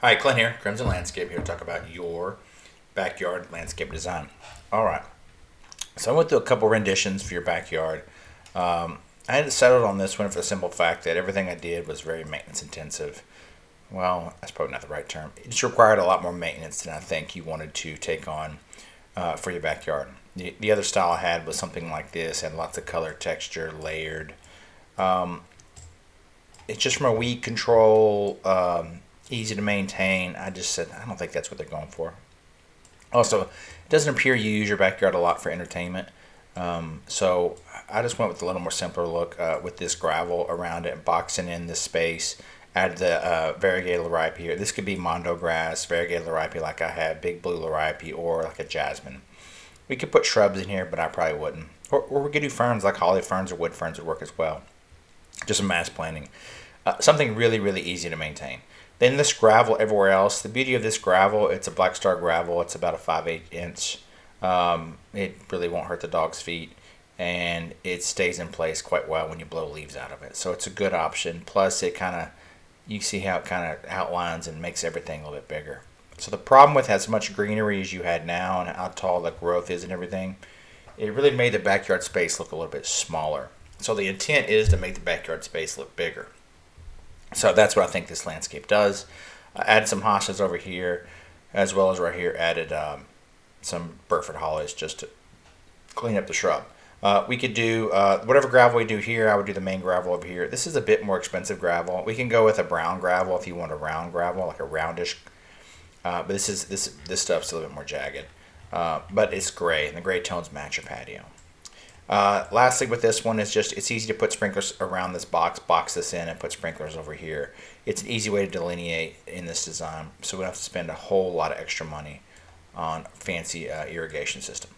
Hi, Clint here, Crimson Landscape, here to talk about your backyard landscape design. All right, so I went through a couple renditions for your backyard. I hadn't settled on this one for the simple fact that everything I did was very maintenance intensive. Well, that's probably not the right term. It just required a lot more maintenance than I think you wanted to take on for your backyard. The other style I had was something like this, had lots of color, texture, layered. Um, it's just from a weed control, easy to maintain. I just said I don't think that's what they're going for. Also, it doesn't appear you use your backyard a lot for entertainment. So I just went with a little more simpler look with this gravel around it, boxing in this space. Add the variegated laripe here. This could be mondo grass, variegated laripe like I had, big blue laripe, or like a jasmine. We could put shrubs in here, but I probably wouldn't. Or we could do ferns like holly ferns or wood ferns would work as well. Just a mass planting. Something really, really easy to maintain. Then this gravel everywhere else. The beauty of this gravel, it's a Black Star gravel. It's about a 5/8 inch. It really won't hurt the dog's feet, and it stays in place quite well when you blow leaves out of it. So it's a good option. Plus, it kind of you see how it kind of outlines and makes everything a little bit bigger. So the problem with as much greenery as you had now and how tall the growth is and everything, it really made the backyard space look a little bit smaller. So the intent is to make the backyard space look bigger. So that's what I think this landscape does. I added some hostas over here, as well as right here added some Burford hollies just to clean up the shrub. We could do whatever gravel we do here. I would do the main gravel over here. This is a bit more expensive gravel. We can go with a brown gravel if you want a round gravel, like a roundish. But this stuff's a little bit more jagged. But it's gray, and the gray tones match your patio. Lastly, with this one is just it's easy to put sprinklers around this box this in, and put sprinklers over here. It's an easy way to delineate in this design, so we don't have to spend a whole lot of extra money on fancy irrigation system.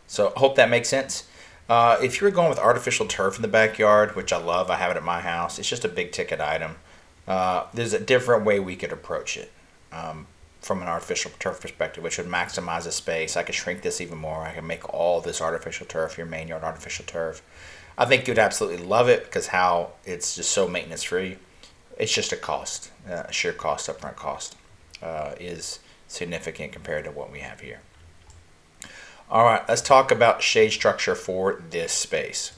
So I hope that makes sense. If you're going with artificial turf in the backyard, which I love, I have it at my house. It's just a big ticket item. There's a different way we could approach it. From an artificial turf perspective, which would maximize the space. I could shrink this even more. I can make all this artificial turf, your main yard artificial turf. I think you'd absolutely love it because how it's just so maintenance free. It's just a cost, sheer cost, upfront cost is significant compared to what we have here. All right, let's talk about shade structure for this space.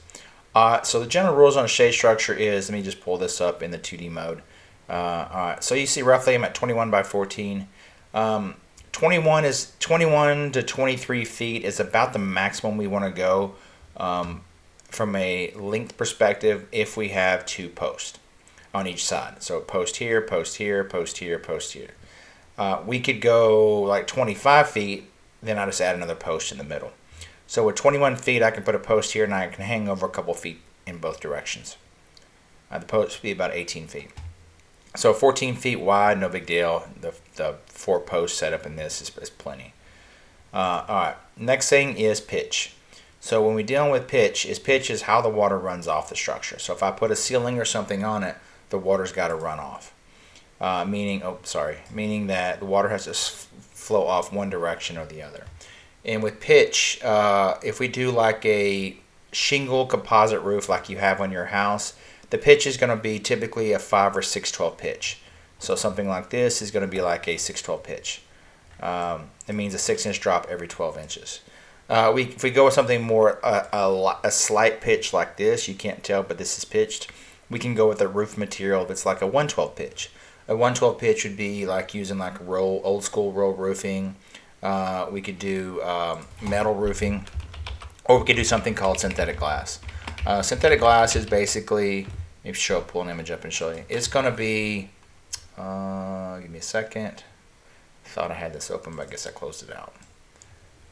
So the general rules on a shade structure is, let me just pull this up in the 2D mode. All right, so you see roughly I'm at 21 by 14. 21 to 23 feet is about the maximum we want to go from a length perspective if we have two posts on each side. So post here, post here, post here, post here. We could go like 25 feet, then I just add another post in the middle. So with 21 feet, I can put a post here and I can hang over a couple feet in both directions. The post would be about 18 feet. So 14 feet wide, no big deal. The four post setup in this is plenty. All right, next thing is pitch. So when we're dealing with pitch is how the water runs off the structure. So if I put a ceiling or something on it, the water's got to run off. Meaning that the water has to flow off one direction or the other. And with pitch, if we do like a shingle composite roof like you have on your house, the pitch is going to be typically a 5 or 6/12 pitch. So something like this is going to be like a 6/12 pitch. It means a 6-inch drop every 12 inches. If we go with something more a slight pitch like this, you can't tell, but this is pitched. We can go with a roof material that's like a 1/12 pitch. A 1/12 pitch would be like using like old school roll roofing. We could do metal roofing, or we could do something called synthetic glass. Synthetic glass is basically, maybe pull an image up and show you. It's going to be, give me a second. Thought I had this open, but I guess I closed it out.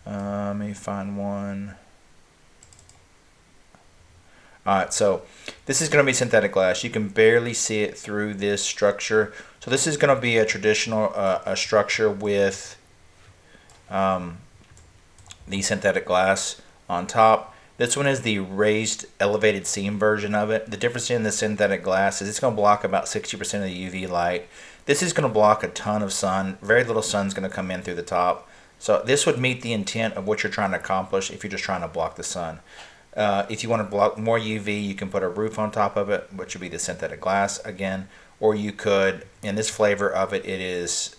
Let me find one. Alright, so this is going to be synthetic glass. You can barely see it through this structure. So this is going to be a traditional a structure with the synthetic glass on top. This one is the raised elevated seam version of it. The difference in the synthetic glass is it's going to block about 60% of the UV light. This is going to block a ton of sun. Very little sun is going to come in through the top. So this would meet the intent of what you're trying to accomplish if you're just trying to block the sun. If you want to block more UV, you can put a roof on top of it, which would be the synthetic glass again, or you could, in this flavor of it, it is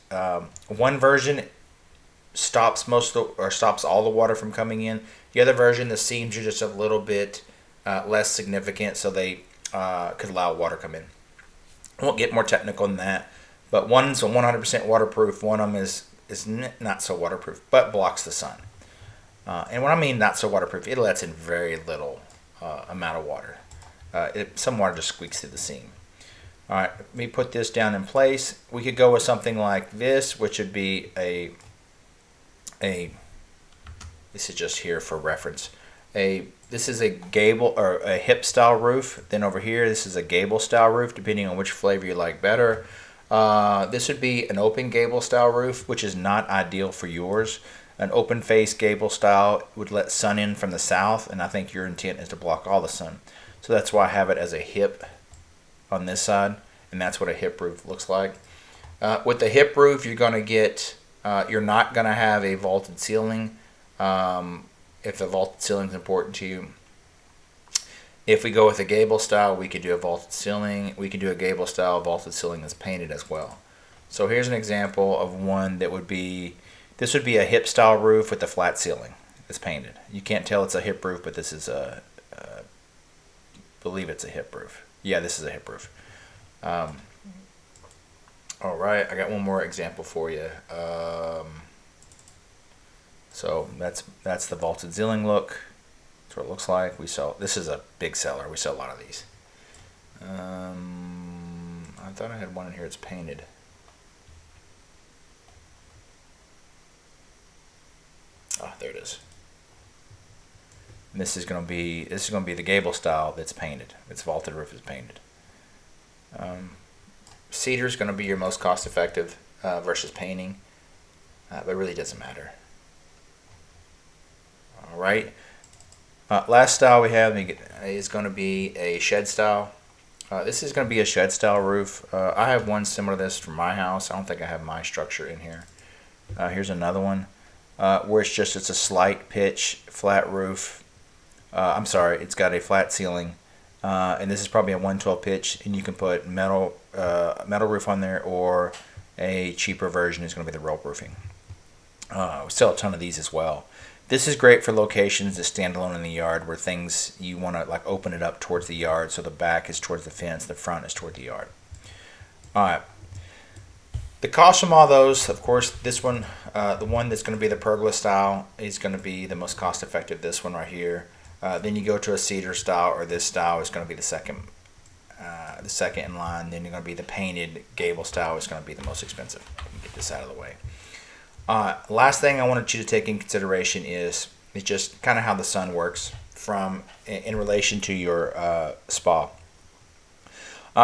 one version stops stops all the water from coming in. The other version, the seams are just a little bit less significant, so they could allow water to come in. I won't get more technical than that, but one's 100% waterproof. One of them is not so waterproof, but blocks the sun. And when I mean not so waterproof, it lets in very little amount of water. Some water just squeaks through the seam. All right, let me put this down in place. We could go with something like this, which would be this is just here for reference. This is a gable or a hip style roof. Then over here, this is a gable style roof, depending on which flavor you like better. This would be an open gable style roof, which is not ideal for yours. An open face gable style would let sun in from the south, and I think your intent is to block all the sun. So that's why I have it as a hip on this side, and that's what a hip roof looks like. With the hip roof, you're going to get, you're not going to have a vaulted ceiling if the vaulted ceiling is important to you. If we go with a gable style, we could do a vaulted ceiling. We could do a gable style vaulted ceiling that's painted as well. So here's an example of one that would be, this would be a hip style roof with a flat ceiling. It's painted. You can't tell it's a hip roof, but this is believe it's a hip roof. Yeah, this is a hip roof. All right, I got one more example for you. So that's the vaulted ceiling look. That's what it looks like. This is a big seller. We sell a lot of these. I thought I had one in here that's painted. Ah, there it is. And this is going to be the gable style that's painted. Its vaulted roof is painted. Cedar is going to be your most cost effective versus painting, but it really doesn't matter. All right. Last style we have is going to be a shed style. This is going to be a shed style roof. I have one similar to this from my house. I don't think I have my structure in here. Here's another one where it's a slight pitch, flat roof. I'm sorry, it's got a flat ceiling, and this is probably a 112 pitch, and you can put metal roof on there, or a cheaper version is going to be the rope roofing. We sell a ton of these as well. This is great for locations that stand alone in the yard, where things you want to like open it up towards the yard, so the back is towards the fence, the front is toward the yard. All right. The cost from all those, of course, this one, the one that's going to be the pergola style, is going to be the most cost effective. This one right here. Then you go to a cedar style, or this style is going to be the second in line. Then you're going to be the painted gable style is going to be the most expensive. Get this out of the way. Last thing I wanted you to take in consideration is just kind of how the sun works in relation to your spa.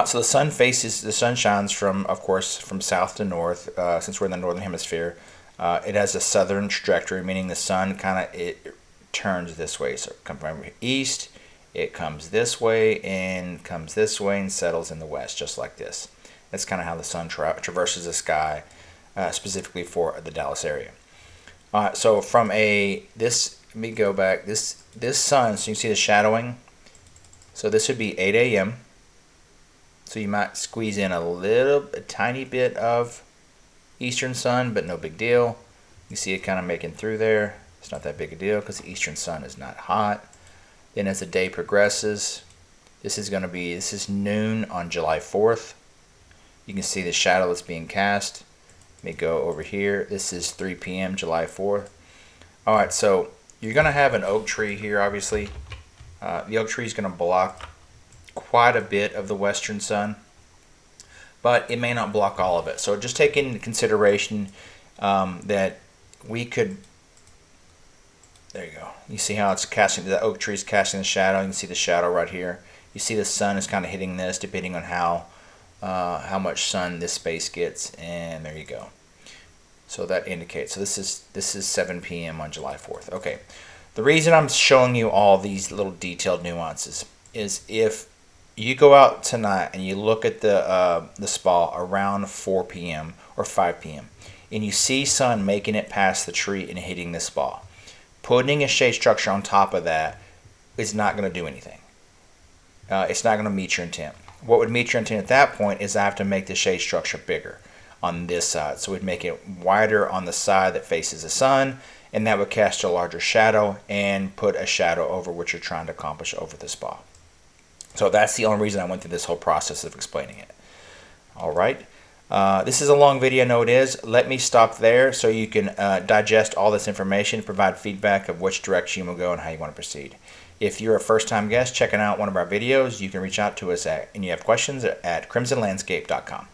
So the sun shines from south to north. Since we're in the northern hemisphere, it has a southern trajectory, meaning the sun it turns this way. So it comes from east, it comes this way and settles in the west, just like this. That's kind of how the sun traverses the sky. Specifically for the Dallas area. So from let me go back. This sun, so you can see the shadowing. So this would be 8 a.m. So you might squeeze in a tiny bit of eastern sun, but no big deal. You see it kind of making through there. It's not that big a deal because the eastern sun is not hot. Then as the day progresses, this is noon on July 4th. You can see the shadow that's being cast. Let me go over here. This is 3 p.m. July 4th. All right, so you're going to have an oak tree here, obviously. The oak tree is going to block quite a bit of the western sun, but it may not block all of it. So just take into consideration that we could, there you go. You see how it's casting, the oak tree is casting the shadow. You can see the shadow right here. You see the sun is kind of hitting this depending on how much sun this space gets, and there you go. So that indicates. So this is 7 p.m. on July 4th. Okay. The reason I'm showing you all these little detailed nuances is if you go out tonight and you look at the spa around 4 p.m. or 5 p.m. and you see sun making it past the tree and hitting the spa, putting a shade structure on top of that is not going to do anything. It's not going to meet your intent. What would meet your intent at that point is I have to make the shade structure bigger on this side. So we'd make it wider on the side that faces the sun, and that would cast a larger shadow and put a shadow over what you're trying to accomplish over the spa. So that's the only reason I went through this whole process of explaining it. All right. This is a long video, I know it is. Let me stop there so you can digest all this information, provide feedback of which direction you will go and how you want to proceed. If you're a first-time guest checking out one of our videos, you can reach out to us and you have questions at crimsonlandscape.com.